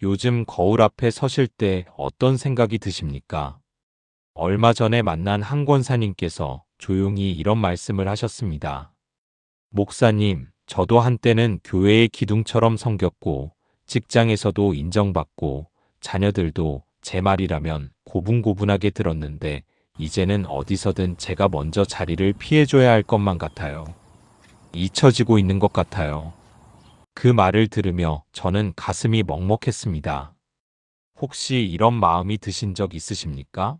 요즘 거울 앞에 서실 때 어떤 생각이 드십니까? 얼마 전에 만난 한 권사님께서 조용히 이런 말씀을 하셨습니다. 목사님, 저도 한때는 교회의 기둥처럼 섬겼고, 직장에서도 인정받고, 자녀들도 제 말이라면 고분고분하게 들었는데, 이제는 어디서든 제가 먼저 자리를 피해줘야 할 것만 같아요. 잊혀지고 있는 것 같아요. 그 말을 들으며 저는 가슴이 먹먹했습니다. 혹시 이런 마음이 드신 적 있으십니까?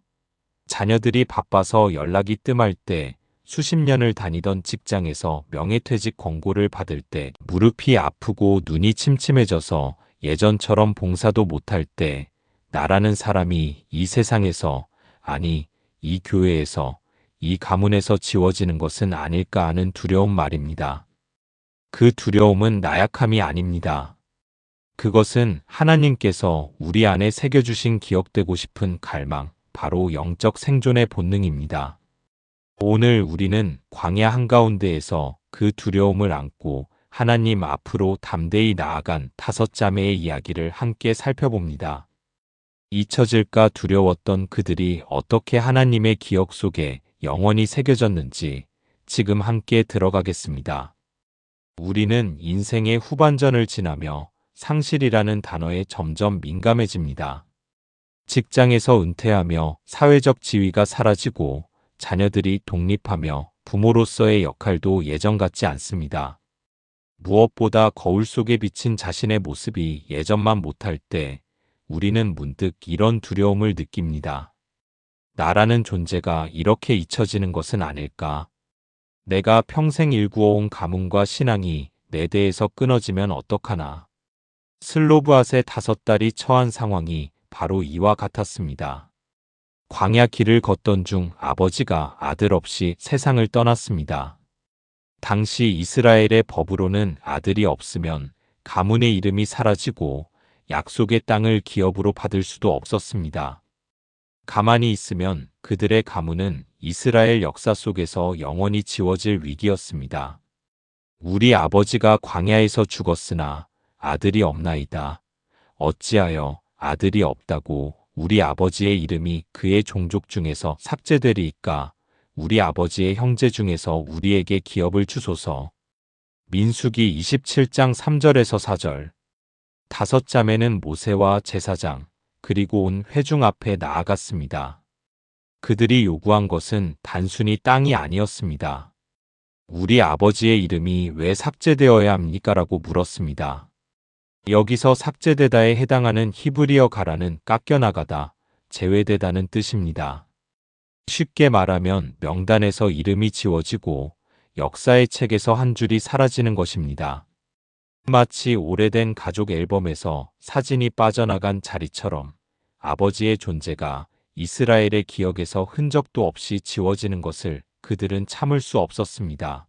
자녀들이 바빠서 연락이 뜸할 때, 수십 년을 다니던 직장에서 명예퇴직 권고를 받을 때, 무릎이 아프고 눈이 침침해져서 예전처럼 봉사도 못할 때, 나라는 사람이 이 세상에서, 아니, 이 교회에서, 이 가문에서 지워지는 것은 아닐까 하는 두려움 말입니다. 그 두려움은 나약함이 아닙니다. 그것은 하나님께서 우리 안에 새겨주신 기억되고 싶은 갈망, 바로 영적 생존의 본능입니다. 오늘 우리는 광야 한가운데에서 그 두려움을 안고 하나님 앞으로 담대히 나아간 5자매의 이야기를 함께 살펴봅니다. 잊혀질까 두려웠던 그들이 어떻게 하나님의 기억 속에 영원히 새겨졌는지 지금 함께 들어가겠습니다. 우리는 인생의 후반전을 지나며 상실이라는 단어에 점점 민감해집니다. 직장에서 은퇴하며 사회적 지위가 사라지고 자녀들이 독립하며 부모로서의 역할도 예전 같지 않습니다. 무엇보다 거울 속에 비친 자신의 모습이 예전만 못할 때 우리는 문득 이런 두려움을 느낍니다. 나라는 존재가 이렇게 잊혀지는 것은 아닐까? 내가 평생 일구어온 가문과 신앙이 내 대에서 끊어지면 어떡하나? 슬로브앗의 5딸이 처한 상황이 바로 이와 같았습니다. 광야 길을 걷던 중 아버지가 아들 없이 세상을 떠났습니다. 당시 이스라엘의 법으로는 아들이 없으면 가문의 이름이 사라지고 약속의 땅을 기업으로 받을 수도 없었습니다. 가만히 있으면 그들의 가문은 이스라엘 역사 속에서 영원히 지워질 위기였습니다. 우리 아버지가 광야에서 죽었으나 아들이 없나이다. 어찌하여 아들이 없다고 우리 아버지의 이름이 그의 종족 중에서 삭제되리이까? 우리 아버지의 형제 중에서 우리에게 기업을 주소서. 민수기 27장 3절에서 4절. 5자매는 모세와 제사장 그리고 온 회중 앞에 나아갔습니다. 그들이 요구한 것은 단순히 땅이 아니었습니다. 우리 아버지의 이름이 왜 삭제되어야 합니까? 라고 물었습니다. 여기서 삭제되다에 해당하는 히브리어 가라는 깎여나가다, 제외되다는 뜻입니다. 쉽게 말하면 명단에서 이름이 지워지고 역사의 책에서 한 줄이 사라지는 것입니다. 마치 오래된 가족 앨범에서 사진이 빠져나간 자리처럼 아버지의 존재가 이스라엘의 기억에서 흔적도 없이 지워지는 것을 그들은 참을 수 없었습니다.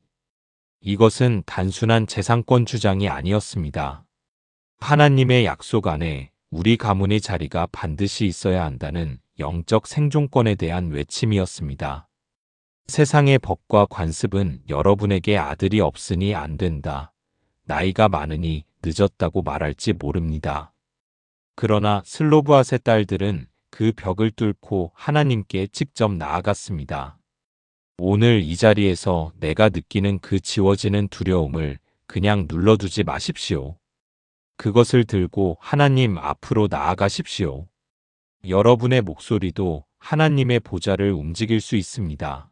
이것은 단순한 재산권 주장이 아니었습니다. 하나님의 약속 안에 우리 가문의 자리가 반드시 있어야 한다는 영적 생존권에 대한 외침이었습니다. 세상의 법과 관습은 여러분에게 아들이 없으니 안 된다. 나이가 많으니 늦었다고 말할지 모릅니다. 그러나 슬로브앗의 딸들은 그 벽을 뚫고 하나님께 직접 나아갔습니다. 오늘 이 자리에서 내가 느끼는 그 지워지는 두려움을 그냥 눌러두지 마십시오. 그것을 들고 하나님 앞으로 나아가십시오. 여러분의 목소리도 하나님의 보좌를 움직일 수 있습니다.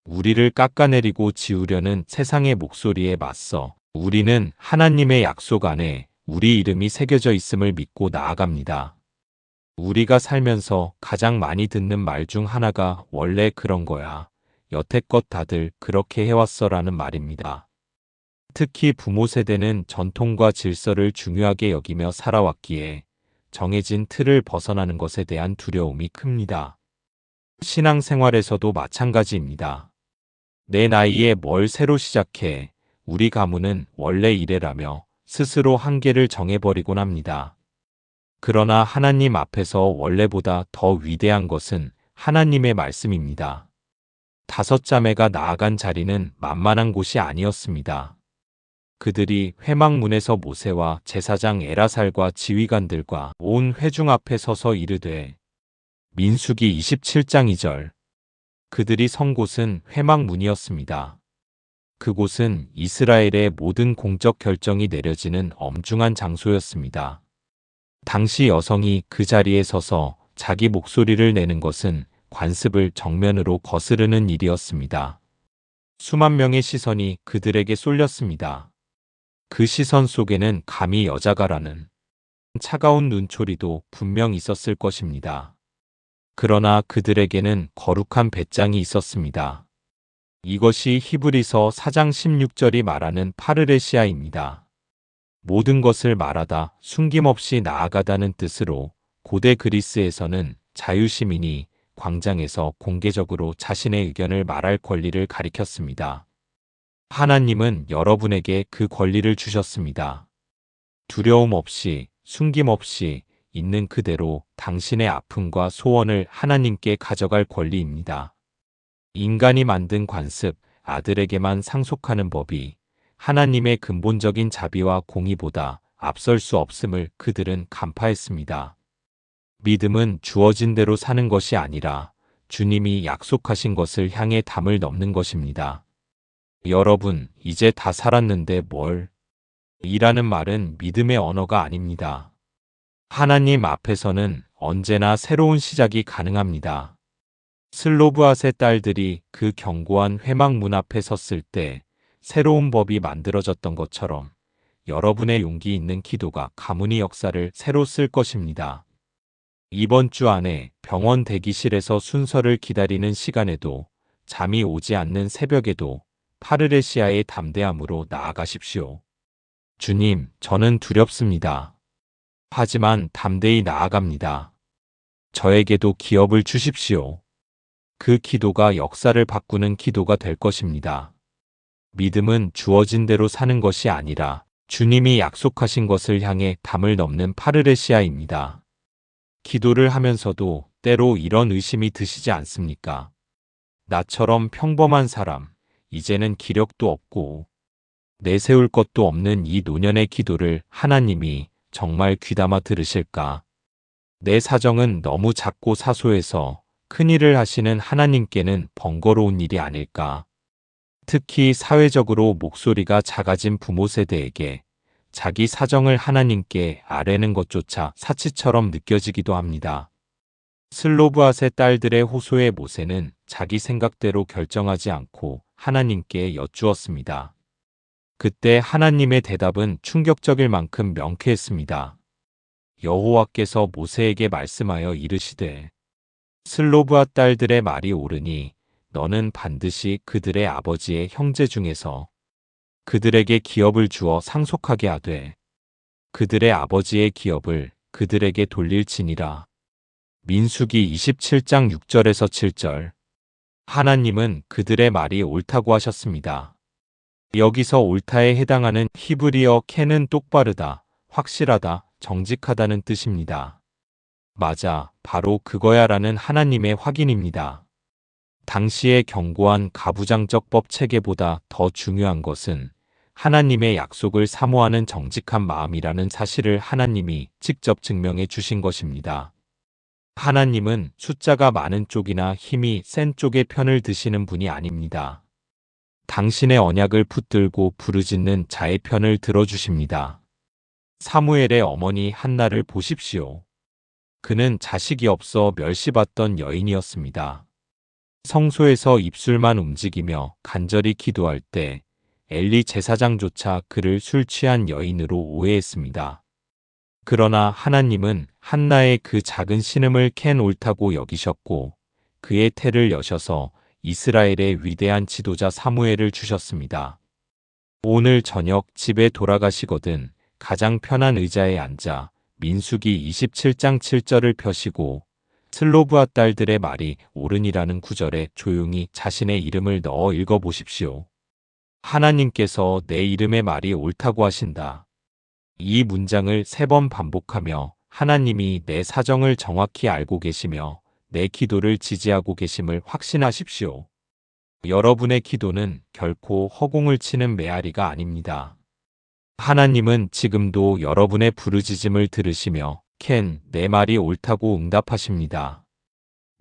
우리를 깎아내리고 지우려는 세상의 목소리에 맞서 우리는 하나님의 약속 안에 우리 이름이 새겨져 있음을 믿고 나아갑니다. 우리가 살면서 가장 많이 듣는 말 중 하나가 원래 그런 거야. 여태껏 다들 그렇게 해왔어라는 말입니다. 특히 부모 세대는 전통과 질서를 중요하게 여기며 살아왔기에 정해진 틀을 벗어나는 것에 대한 두려움이 큽니다. 신앙생활에서도 마찬가지입니다. 내 나이에 뭘 새로 시작해, 우리 가문은 원래 이래라며 스스로 한계를 정해버리곤 합니다. 그러나 하나님 앞에서 원래보다 더 위대한 것은 하나님의 말씀입니다. 5자매가 나아간 자리는 만만한 곳이 아니었습니다. 그들이 회막문에서 모세와 제사장 엘아살과 지휘관들과 온 회중 앞에 서서 이르되 민수기 27장 2절. 그들이 선 곳은 회막문이었습니다. 그곳은 이스라엘의 모든 공적 결정이 내려지는 엄중한 장소였습니다. 당시 여성이 그 자리에 서서 자기 목소리를 내는 것은 관습을 정면으로 거스르는 일이었습니다. 수만 명의 시선이 그들에게 쏠렸습니다. 그 시선 속에는 감히 여자가라는 차가운 눈초리도 분명 있었을 것입니다. 그러나 그들에게는 거룩한 배짱이 있었습니다. 이것이 히브리서 4장 16절이 말하는 파르레시아입니다. 모든 것을 말하다 숨김없이 나아가다는 뜻으로 고대 그리스에서는 자유시민이 광장에서 공개적으로 자신의 의견을 말할 권리를 가리켰습니다. 하나님은 여러분에게 그 권리를 주셨습니다. 두려움 없이, 숨김 없이 있는 그대로 당신의 아픔과 소원을 하나님께 가져갈 권리입니다. 인간이 만든 관습, 아들에게만 상속하는 법이 하나님의 근본적인 자비와 공의보다 앞설 수 없음을 그들은 간파했습니다. 믿음은 주어진 대로 사는 것이 아니라 주님이 약속하신 것을 향해 담을 넘는 것입니다. 여러분, 이제 다 살았는데 뭘? 이라는 말은 믿음의 언어가 아닙니다. 하나님 앞에서는 언제나 새로운 시작이 가능합니다. 슬로브앗의 딸들이 그 견고한 회막문 앞에 섰을 때 새로운 법이 만들어졌던 것처럼 여러분의 용기 있는 기도가 가문의 역사를 새로 쓸 것입니다. 이번 주 안에 병원 대기실에서 순서를 기다리는 시간에도 잠이 오지 않는 새벽에도 파르레시아의 담대함으로 나아가십시오. 주님, 저는 두렵습니다. 하지만 담대히 나아갑니다. 저에게도 기업을 주십시오. 그 기도가 역사를 바꾸는 기도가 될 것입니다. 믿음은 주어진 대로 사는 것이 아니라 주님이 약속하신 것을 향해 담을 넘는 파르레시아입니다. 기도를 하면서도 때로 이런 의심이 드시지 않습니까? 나처럼 평범한 사람, 이제는 기력도 없고 내세울 것도 없는 이 노년의 기도를 하나님이 정말 귀담아 들으실까? 내 사정은 너무 작고 사소해서 큰일을 하시는 하나님께는 번거로운 일이 아닐까? 특히 사회적으로 목소리가 작아진 부모 세대에게 자기 사정을 하나님께 아뢰는 것조차 사치처럼 느껴지기도 합니다. 슬로브앗의 딸들의 호소에 모세는 자기 생각대로 결정하지 않고 하나님께 여쭈었습니다. 그때 하나님의 대답은 충격적일 만큼 명쾌했습니다. 여호와께서 모세에게 말씀하여 이르시되 슬로브앗 딸들의 말이 옳으니 너는 반드시 그들의 아버지의 형제 중에서 그들에게 기업을 주어 상속하게 하되 그들의 아버지의 기업을 그들에게 돌릴지니라. 민수기 27장 6절에서 7절. 하나님은 그들의 말이 옳다고 하셨습니다. 여기서 옳다에 해당하는 히브리어 켄은 똑바르다, 확실하다, 정직하다는 뜻입니다. 맞아, 바로 그거야라는 하나님의 확인입니다. 당시의 견고한 가부장적 법 체계보다 더 중요한 것은 하나님의 약속을 사모하는 정직한 마음이라는 사실을 하나님이 직접 증명해 주신 것입니다. 하나님은 숫자가 많은 쪽이나 힘이 센 쪽의 편을 드시는 분이 아닙니다. 당신의 언약을 붙들고 부르짖는 자의 편을 들어주십니다. 사무엘의 어머니 한나를 보십시오. 그는 자식이 없어 멸시받던 여인이었습니다. 성소에서 입술만 움직이며 간절히 기도할 때 엘리 제사장조차 그를 술 취한 여인으로 오해했습니다. 그러나 하나님은 한나의 그 작은 신음을 캔 옳다고 여기셨고 그의 태를 여셔서 이스라엘의 위대한 지도자 사무엘을 주셨습니다. 오늘 저녁 집에 돌아가시거든 가장 편한 의자에 앉아 민수기 27장 7절을 펴시고 슬로브앗 딸들의 말이 옳으니라는 구절에 조용히 자신의 이름을 넣어 읽어보십시오. 하나님께서 내 이름의 말이 옳다고 하신다. 이 문장을 3번 반복하며 하나님이 내 사정을 정확히 알고 계시며 내 기도를 지지하고 계심을 확신하십시오. 여러분의 기도는 결코 허공을 치는 메아리가 아닙니다. 하나님은 지금도 여러분의 부르짖음을 들으시며 켄, 내 말이 옳다고 응답하십니다.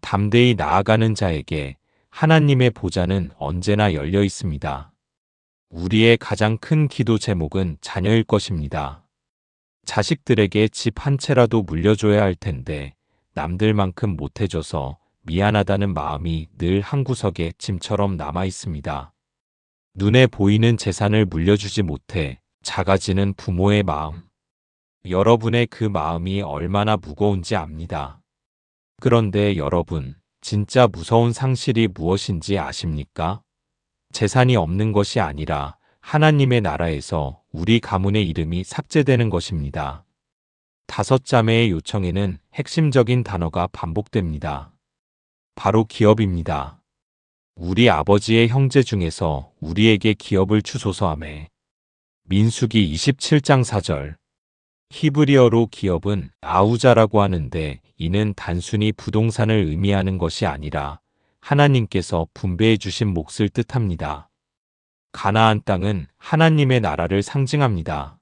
담대히 나아가는 자에게 하나님의 보좌는 언제나 열려 있습니다. 우리의 가장 큰 기도 제목은 자녀일 것입니다. 자식들에게 집 한 채라도 물려줘야 할 텐데 남들만큼 못해줘서 미안하다는 마음이 늘 한구석에 짐처럼 남아 있습니다. 눈에 보이는 재산을 물려주지 못해 작아지는 부모의 마음. 여러분의 그 마음이 얼마나 무거운지 압니다. 그런데 여러분, 진짜 무서운 상실이 무엇인지 아십니까? 재산이 없는 것이 아니라 하나님의 나라에서 우리 가문의 이름이 삭제되는 것입니다. 5자매의 요청에는 핵심적인 단어가 반복됩니다. 바로 기업입니다. 우리 아버지의 형제 중에서 우리에게 기업을 주소서 하매. 민수기 27장 4절. 히브리어로 기업은 아우자라고 하는데 이는 단순히 부동산을 의미하는 것이 아니라 하나님께서 분배해 주신 몫을 뜻합니다. 가나안 땅은 하나님의 나라를 상징합니다.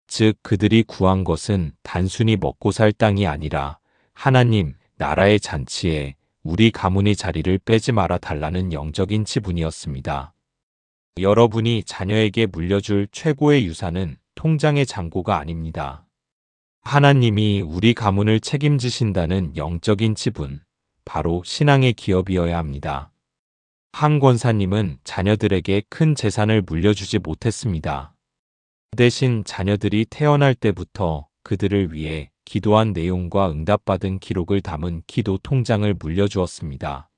즉 그들이 구한 것은 단순히 먹고 살 땅이 아니라 하나님 나라의 잔치에 우리 가문의 자리를 빼지 말아 달라는 영적인 지분이었습니다. 여러분이 자녀에게 물려줄 최고의 유산은 통장의 잔고가 아닙니다. 하나님이 우리 가문을 책임지신다는 영적인 지분, 바로 신앙의 기업이어야 합니다. 한 권사님은 자녀들에게 큰 재산을 물려주지 못했습니다. 대신 자녀들이 태어날 때부터 그들을 위해 기도한 내용과 응답받은 기록을 담은 기도 통장을 물려주었습니다.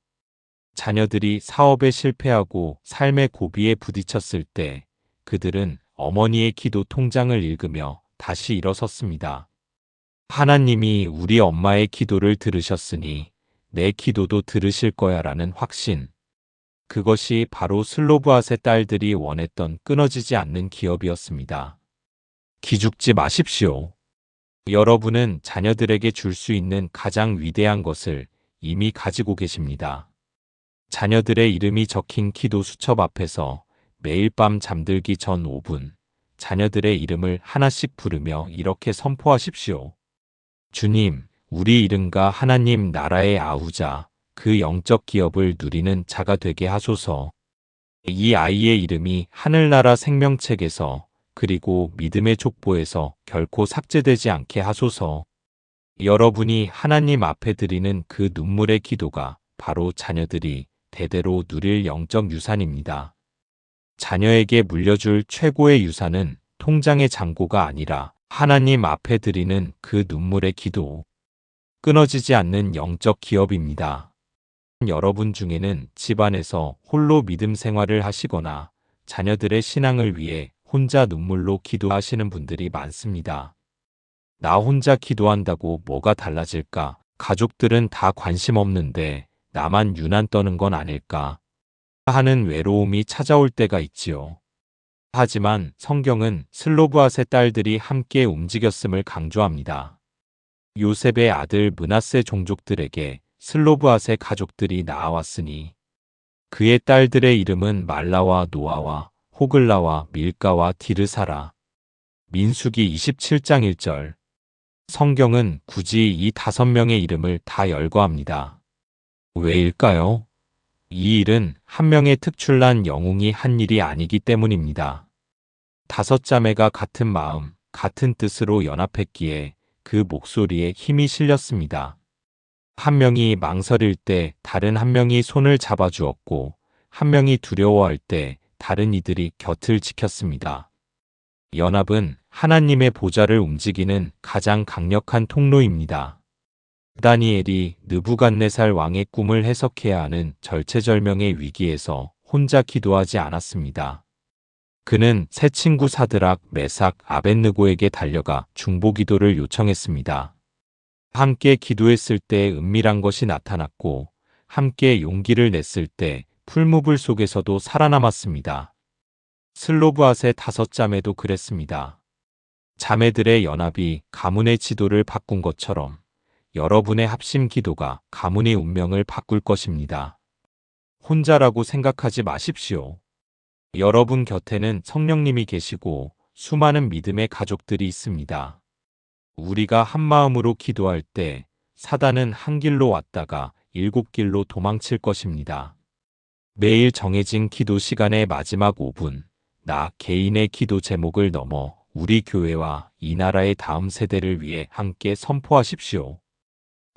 자녀들이 사업에 실패하고 삶의 고비에 부딪혔을 때 그들은 어머니의 기도 통장을 읽으며 다시 일어섰습니다. 하나님이 우리 엄마의 기도를 들으셨으니 내 기도도 들으실 거야 라는 확신. 그것이 바로 슬로브앗의 딸들이 원했던 끊어지지 않는 기업이었습니다. 기죽지 마십시오. 여러분은 자녀들에게 줄 수 있는 가장 위대한 것을 이미 가지고 계십니다. 자녀들의 이름이 적힌 기도 수첩 앞에서 매일 밤 잠들기 전 5분, 자녀들의 이름을 하나씩 부르며 이렇게 선포하십시오. 주님, 우리 이름과 하나님 나라의 아우자, 그 영적 기업을 누리는 자가 되게 하소서. 이 아이의 이름이 하늘나라 생명책에서 그리고 믿음의 족보에서 결코 삭제되지 않게 하소서. 여러분이 하나님 앞에 드리는 그 눈물의 기도가 바로 자녀들이 대대로 누릴 영적 유산입니다. 자녀에게 물려줄 최고의 유산은 통장의 잔고가 아니라 하나님 앞에 드리는 그 눈물의 기도. 끊어지지 않는 영적 기업입니다. 여러분 중에는 집안에서 홀로 믿음 생활을 하시거나 자녀들의 신앙을 위해 혼자 눈물로 기도하시는 분들이 많습니다. 나 혼자 기도한다고 뭐가 달라질까? 가족들은 다 관심 없는데 나만 유난 떠는 건 아닐까? 하는 외로움이 찾아올 때가 있지요. 하지만 성경은 슬로브앗의 딸들이 함께 움직였음을 강조합니다. 요셉의 아들 므낫세 종족들에게 슬로브앗의 가족들이 나아왔으니 그의 딸들의 이름은 말라와 노아와 호글라와 밀가와 디르사라. 민수기 27장 1절. 성경은 굳이 이 5명의 이름을 다 열거합니다. 왜일까요? 이 일은 한 명의 특출난 영웅이 한 일이 아니기 때문입니다. 5자매가 같은 마음, 같은 뜻으로 연합했기에 그 목소리에 힘이 실렸습니다. 한 명이 망설일 때 다른 한 명이 손을 잡아주었고, 한 명이 두려워할 때 다른 이들이 곁을 지켰습니다. 연합은 하나님의 보좌를 움직이는 가장 강력한 통로입니다. 다니엘이 느부갓네살 왕의 꿈을 해석해야 하는 절체절명의 위기에서 혼자 기도하지 않았습니다. 그는 세 친구 사드락, 메삭, 아벳느고에게 달려가 중보기도를 요청했습니다. 함께 기도했을 때 은밀한 것이 나타났고 함께 용기를 냈을 때 풀무불 속에서도 살아남았습니다. 슬로브앗의 5자매도 그랬습니다. 자매들의 연합이 가문의 지도를 바꾼 것처럼 여러분의 합심 기도가 가문의 운명을 바꿀 것입니다. 혼자라고 생각하지 마십시오. 여러분 곁에는 성령님이 계시고 수많은 믿음의 가족들이 있습니다. 우리가 한 마음으로 기도할 때 사단은 한 길로 왔다가 7길로 도망칠 것입니다. 매일 정해진 기도 시간의 마지막 5분, 나 개인의 기도 제목을 넘어 우리 교회와 이 나라의 다음 세대를 위해 함께 선포하십시오.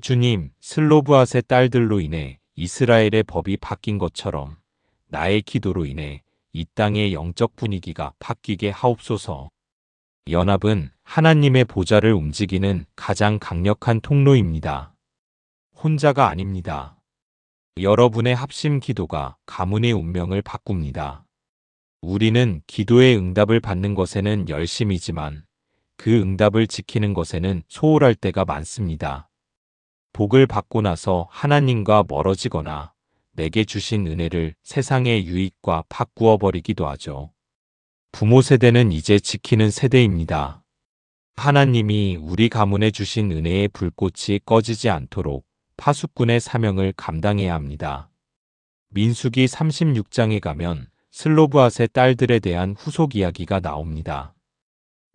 주님, 슬로브앗의 딸들로 인해 이스라엘의 법이 바뀐 것처럼 나의 기도로 인해 이 땅의 영적 분위기가 바뀌게 하옵소서. 연합은 하나님의 보좌를 움직이는 가장 강력한 통로입니다. 혼자가 아닙니다. 여러분의 합심 기도가 가문의 운명을 바꿉니다. 우리는 기도의 응답을 받는 것에는 열심이지만 그 응답을 지키는 것에는 소홀할 때가 많습니다. 복을 받고 나서 하나님과 멀어지거나 내게 주신 은혜를 세상의 유익과 바꾸어 버리기도 하죠. 부모 세대는 이제 지키는 세대입니다. 하나님이 우리 가문에 주신 은혜의 불꽃이 꺼지지 않도록 파수꾼의 사명을 감당해야 합니다. 민수기 36장에 가면 슬로브앗의 딸들에 대한 후속 이야기가 나옵니다.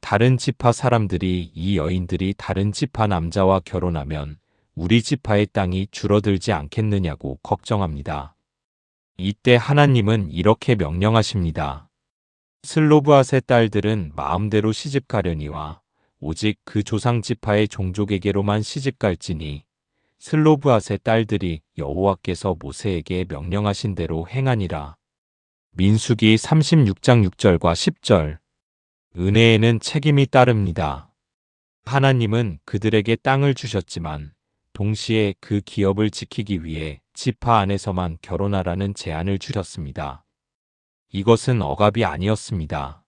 다른 지파 사람들이 이 여인들이 다른 지파 남자와 결혼하면 우리 지파의 땅이 줄어들지 않겠느냐고 걱정합니다. 이때 하나님은 이렇게 명령하십니다. 슬로브앗의 딸들은 마음대로 시집가려니와 오직 그 조상 지파의 종족에게로만 시집갈지니 슬로브앗의 딸들이 여호와께서 모세에게 명령하신 대로 행하니라. 민수기 36장 6절과 10절. 은혜에는 책임이 따릅니다. 하나님은 그들에게 땅을 주셨지만 동시에 그 기업을 지키기 위해 지파 안에서만 결혼하라는 제안을 주셨습니다. 이것은 억압이 아니었습니다.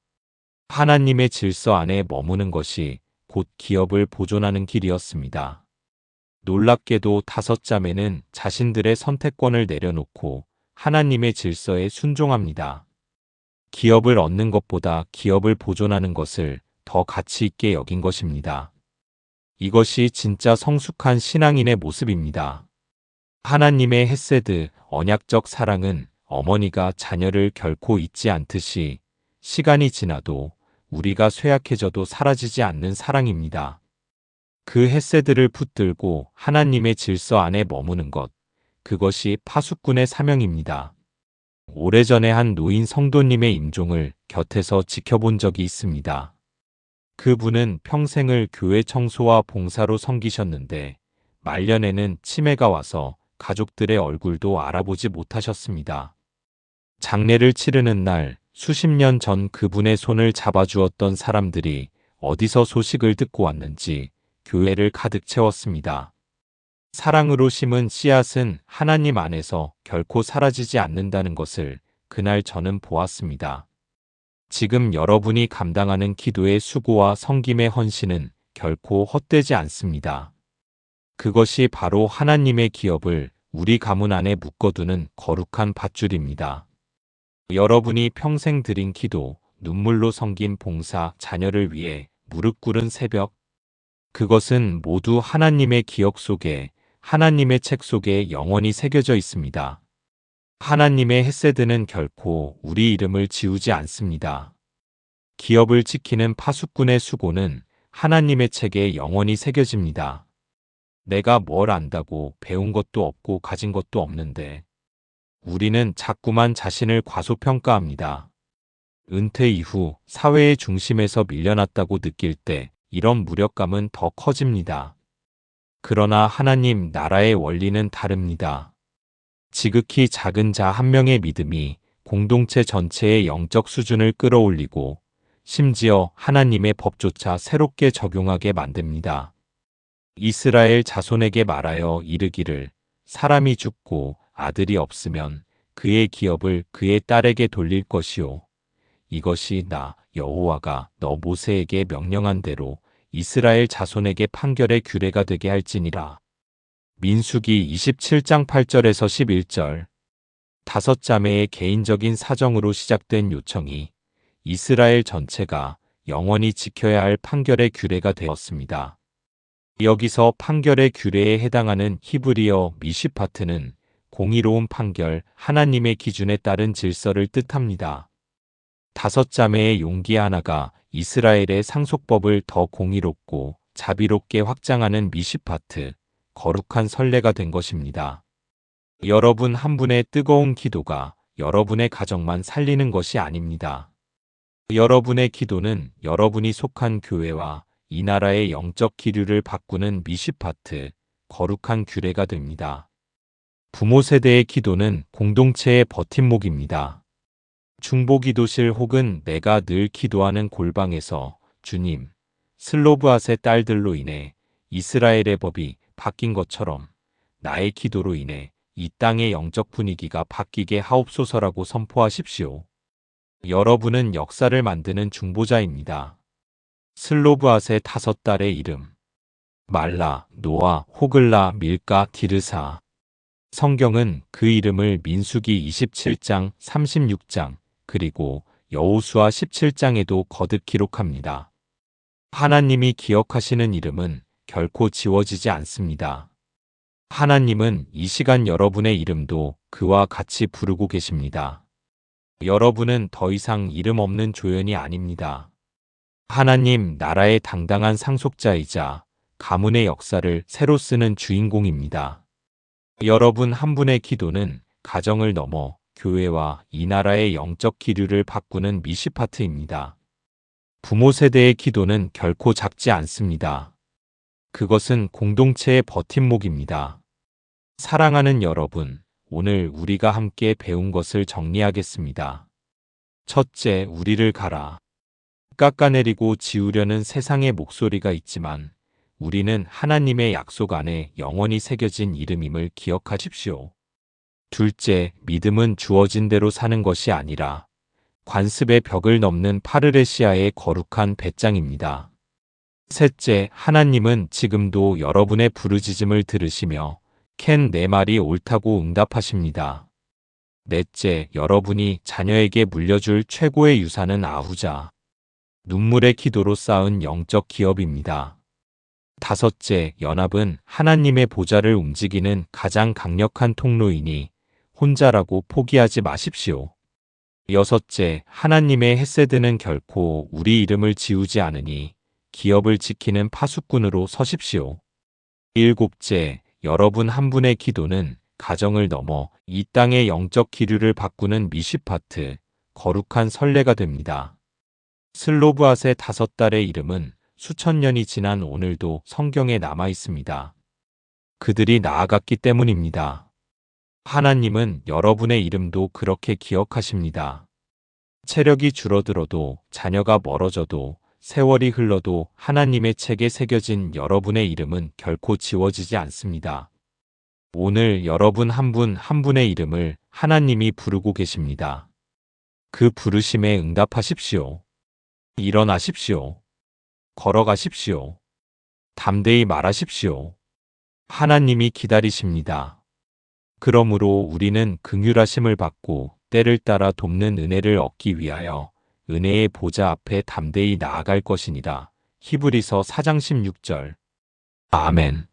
하나님의 질서 안에 머무는 것이 곧 기업을 보존하는 길이었습니다. 놀랍게도 5자매는 자신들의 선택권을 내려놓고 하나님의 질서에 순종합니다. 기업을 얻는 것보다 기업을 보존하는 것을 더 가치 있게 여긴 것입니다. 이것이 진짜 성숙한 신앙인의 모습입니다. 하나님의 헤세드, 언약적 사랑은 어머니가 자녀를 결코 잊지 않듯이 시간이 지나도 우리가 쇠약해져도 사라지지 않는 사랑입니다. 그 헤세드를 붙들고 하나님의 질서 안에 머무는 것, 그것이 파수꾼의 사명입니다. 오래전에 한 노인 성도님의 임종을 곁에서 지켜본 적이 있습니다. 그분은 평생을 교회 청소와 봉사로 섬기셨는데 말년에는 치매가 와서 가족들의 얼굴도 알아보지 못하셨습니다. 장례를 치르는 날 수십 년 전 그분의 손을 잡아주었던 사람들이 어디서 소식을 듣고 왔는지 교회를 가득 채웠습니다. 사랑으로 심은 씨앗은 하나님 안에서 결코 사라지지 않는다는 것을 그날 저는 보았습니다. 지금 여러분이 감당하는 기도의 수고와 섬김의 헌신은 결코 헛되지 않습니다. 그것이 바로 하나님의 기업을 우리 가문 안에 묶어두는 거룩한 밧줄입니다. 여러분이 평생 드린 기도, 눈물로 섬긴 봉사, 자녀를 위해 무릎 꿇은 새벽, 그것은 모두 하나님의 기억 속에, 하나님의 책 속에 영원히 새겨져 있습니다. 하나님의 헤세드는 결코 우리 이름을 지우지 않습니다. 기업을 지키는 파수꾼의 수고는 하나님의 책에 영원히 새겨집니다. 내가 뭘 안다고 배운 것도 없고 가진 것도 없는데 우리는 자꾸만 자신을 과소평가합니다. 은퇴 이후 사회의 중심에서 밀려났다고 느낄 때 이런 무력감은 더 커집니다. 그러나 하나님 나라의 원리는 다릅니다. 지극히 작은 자 한 명의 믿음이 공동체 전체의 영적 수준을 끌어올리고 심지어 하나님의 법조차 새롭게 적용하게 만듭니다. 이스라엘 자손에게 말하여 이르기를 사람이 죽고 아들이 없으면 그의 기업을 그의 딸에게 돌릴 것이요. 이것이 나 여호와가 너 모세에게 명령한 대로 이스라엘 자손에게 판결의 규례가 되게 할지니라. 민수기 27장 8절에서 11절. 5자매의 개인적인 사정으로 시작된 요청이 이스라엘 전체가 영원히 지켜야 할 판결의 규례가 되었습니다. 여기서 판결의 규례에 해당하는 히브리어 미시파트는 공의로운 판결, 하나님의 기준에 따른 질서를 뜻합니다. 5자매의 용기 하나가 이스라엘의 상속법을 더 공의롭고 자비롭게 확장하는 미시파트, 거룩한 선례가 된 것입니다. 여러분 한 분의 뜨거운 기도가 여러분의 가정만 살리는 것이 아닙니다. 여러분의 기도는 여러분이 속한 교회와 이 나라의 영적 기류를 바꾸는 미시파트, 거룩한 규례가 됩니다. 부모 세대의 기도는 공동체의 버팀목입니다. 중보기도실 혹은 내가 늘 기도하는 골방에서 주님, 슬로브앗의 딸들로 인해 이스라엘의 법이 바뀐 것처럼 나의 기도로 인해 이 땅의 영적 분위기가 바뀌게 하옵소서라고 선포하십시오. 여러분은 역사를 만드는 중보자입니다. 슬로브앗의 5딸의 이름 말라, 노아, 호글라, 밀가, 디르사. 성경은 그 이름을 민수기 27장, 36장, 그리고 여호수아 17장에도 거듭 기록합니다. 하나님이 기억하시는 이름은 결코 지워지지 않습니다. 하나님은 이 시간 여러분의 이름도 그와 같이 부르고 계십니다. 여러분은 더 이상 이름 없는 조연이 아닙니다. 하나님 나라의 당당한 상속자이자 가문의 역사를 새로 쓰는 주인공입니다. 여러분 한 분의 기도는 가정을 넘어 교회와 이 나라의 영적 기류를 바꾸는 미시파트입니다. 부모 세대의 기도는 결코 작지 않습니다. 그것은 공동체의 버팀목입니다. 사랑하는 여러분, 오늘 우리가 함께 배운 것을 정리하겠습니다. 첫째, 우리를 가라. 깎아내리고 지우려는 세상의 목소리가 있지만 우리는 하나님의 약속 안에 영원히 새겨진 이름임을 기억하십시오. 둘째, 믿음은 주어진 대로 사는 것이 아니라 관습의 벽을 넘는 파르레시아의 거룩한 배짱입니다. 셋째, 하나님은 지금도 여러분의 부르짖음을 들으시며 캔 내 말이 옳다고 응답하십니다. 넷째, 여러분이 자녀에게 물려줄 최고의 유산은 아후자, 눈물의 기도로 쌓은 영적 기업입니다. 다섯째, 연합은 하나님의 보좌를 움직이는 가장 강력한 통로이니 혼자라고 포기하지 마십시오. 여섯째, 하나님의 헤세드는 결코 우리 이름을 지우지 않으니 기업을 지키는 파수꾼으로 서십시오. 일곱째, 여러분 한 분의 기도는 가정을 넘어 이 땅의 영적 기류를 바꾸는 미시파트, 거룩한 선례가 됩니다. 슬로브앗의 5딸의 이름은 수천 년이 지난 오늘도 성경에 남아 있습니다. 그들이 나아갔기 때문입니다. 하나님은 여러분의 이름도 그렇게 기억하십니다. 체력이 줄어들어도 자녀가 멀어져도 세월이 흘러도 하나님의 책에 새겨진 여러분의 이름은 결코 지워지지 않습니다. 오늘 여러분 한 분 한 분의 이름을 하나님이 부르고 계십니다. 그 부르심에 응답하십시오. 일어나십시오. 걸어가십시오. 담대히 말하십시오. 하나님이 기다리십니다. 그러므로 우리는 긍휼하심을 받고 때를 따라 돕는 은혜를 얻기 위하여 은혜의 보좌 앞에 담대히 나아갈 것이니라. 히브리서 4장 16절. 아멘.